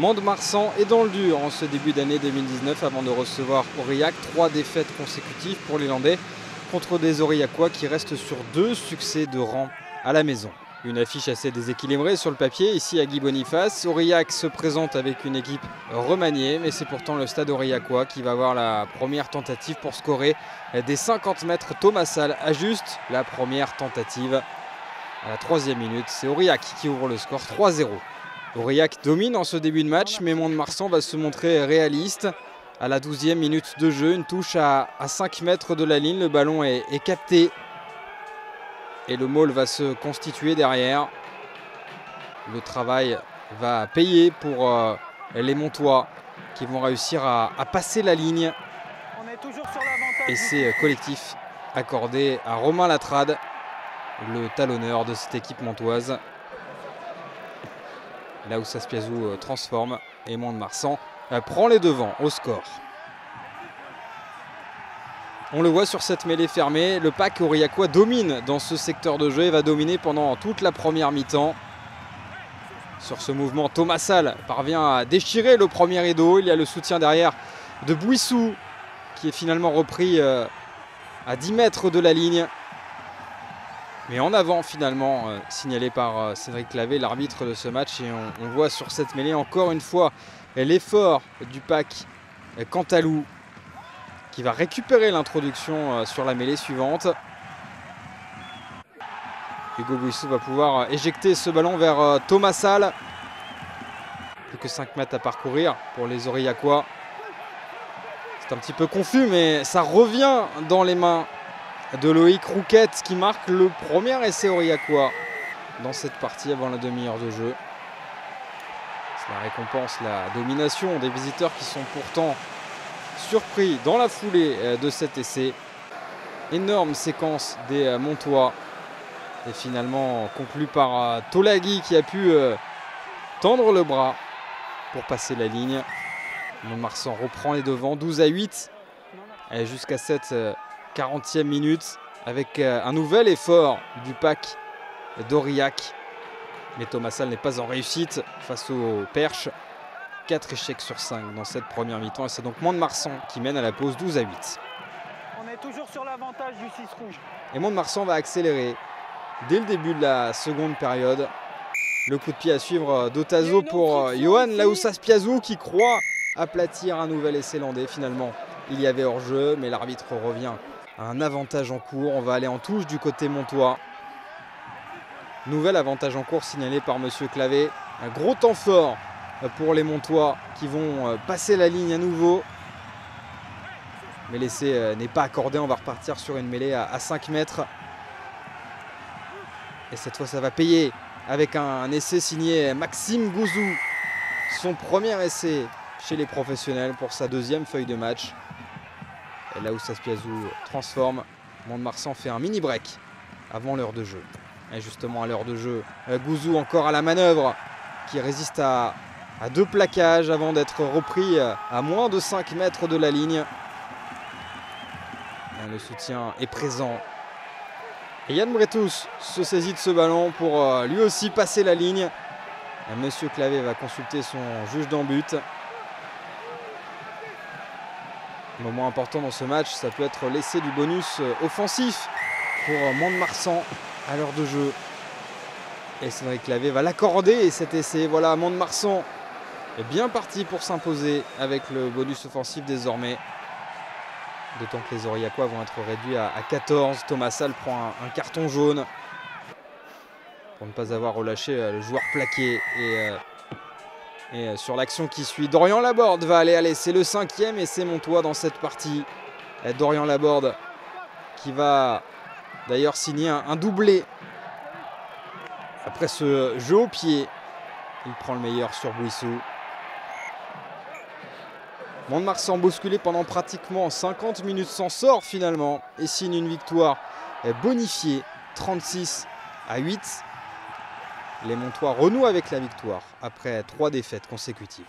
Mont-de-Marsan est dans le dur en ce début d'année 2019 avant de recevoir Aurillac. 3 défaites consécutives pour les Landais contre des Aurillacois qui restent sur 2 succès de rang à la maison. Une affiche assez déséquilibrée sur le papier ici à Guy-Boniface. Aurillac se présente avec une équipe remaniée, mais c'est pourtant le stade aurillacois qui va avoir la première tentative pour scorer des 50 mètres. Thomas Salle ajuste la première tentative à la 3e minute. C'est Aurillac qui ouvre le score 3-0. Aurillac domine en ce début de match, mais Mont-de-Marsan va se montrer réaliste. À la 12e minute de jeu, une touche à 5 mètres de la ligne. Le ballon est capté. Et le maul va se constituer derrière. Le travail va payer pour les Montois qui vont réussir à passer la ligne. Et c'est collectif accordé à Romain Latrade, le talonneur de cette équipe montoise. Laoussa Spiazou transforme et Mont-de-Marsan prend les devants au score. On le voit sur cette mêlée fermée, le pack aurillacois domine dans ce secteur de jeu et va dominer pendant toute la première mi-temps. Sur ce mouvement, Thomas Salle parvient à déchirer le premier rideau. Il y a le soutien derrière de Bouissou qui est finalement repris à 10 mètres de la ligne. Mais en avant finalement, signalé par Cédric Clavé, l'arbitre de ce match. Et on voit sur cette mêlée encore une fois l'effort du pack Cantalou qui va récupérer l'introduction sur la mêlée suivante. Hugo Bouissou va pouvoir éjecter ce ballon vers Thomas Salle. Plus que 5 mètres à parcourir pour les Aurillacois. C'est un petit peu confus, mais ça revient dans les mains de Loïc Rouquette qui marque le premier essai aurillacois dans cette partie avant la demi-heure de jeu. Cela récompense la domination des visiteurs qui sont pourtant surpris dans la foulée de cet essai. Énorme séquence des Montois et finalement conclu par Tolagui qui a pu tendre le bras pour passer la ligne. Mont-de-Marsan reprend les devants, 12-8 jusqu'à cette 40e minute avec un nouvel effort du pack d'Aurillac. Mais Thomas Salle n'est pas en réussite face aux Perches. 4 échecs sur 5 dans cette première mi-temps et c'est donc Mont-de-Marsan qui mène à la pause 12-8. On est toujours sur l'avantage du 6 rouge. Et Mont-de-Marsan va accélérer dès le début de la seconde période. Le coup de pied à suivre d'Otazo pour Johan Laoussa Spiazou qui croit aplatir un nouvel essai landais. Finalement, il y avait hors-jeu, mais l'arbitre revient à un avantage en cours. On va aller en touche du côté montois. Nouvel avantage en cours signalé par Monsieur Clavé. Un gros temps fort pour les Montois qui vont passer la ligne à nouveau. Mais l'essai n'est pas accordé. On va repartir sur une mêlée à 5 mètres. Et cette fois, ça va payer avec un essai signé Maxime Gouzou. Son premier essai chez les professionnels pour sa 2e feuille de match. Et là où Spiazou transforme, Mont-de-Marsan fait un mini break avant l'heure de jeu. Et justement à l'heure de jeu, Gouzou encore à la manœuvre qui résiste à 2 plaquages avant d'être repris à moins de 5 mètres de la ligne. Et le soutien est présent. Et Yann Bretous se saisit de ce ballon pour lui aussi passer la ligne. Et Monsieur Clavé va consulter son juge d'en-but. Moment important dans ce match, ça peut être l'essai du bonus offensif pour Mont-de-Marsan à l'heure de jeu. Et Cédric Clavé va l'accorder et cet essai. Voilà, Mont-de-Marsan est bien parti pour s'imposer avec le bonus offensif désormais. D'autant que les Aurillacois vont être réduits à 14. Thomas Salle prend un carton jaune pour ne pas avoir relâché le joueur plaqué. Et sur l'action qui suit, Dorian Laborde va aller. C'est le 5e et c'est Montois dans cette partie. Dorian Laborde qui va d'ailleurs signer un doublé. Après ce jeu au pied, il prend le meilleur sur Bouissou. Mont-de-Marsan bousculé pendant pratiquement 50 minutes s'en sort finalement et signe une victoire bonifiée 36-8. Les Montois renouent avec la victoire après 3 défaites consécutives.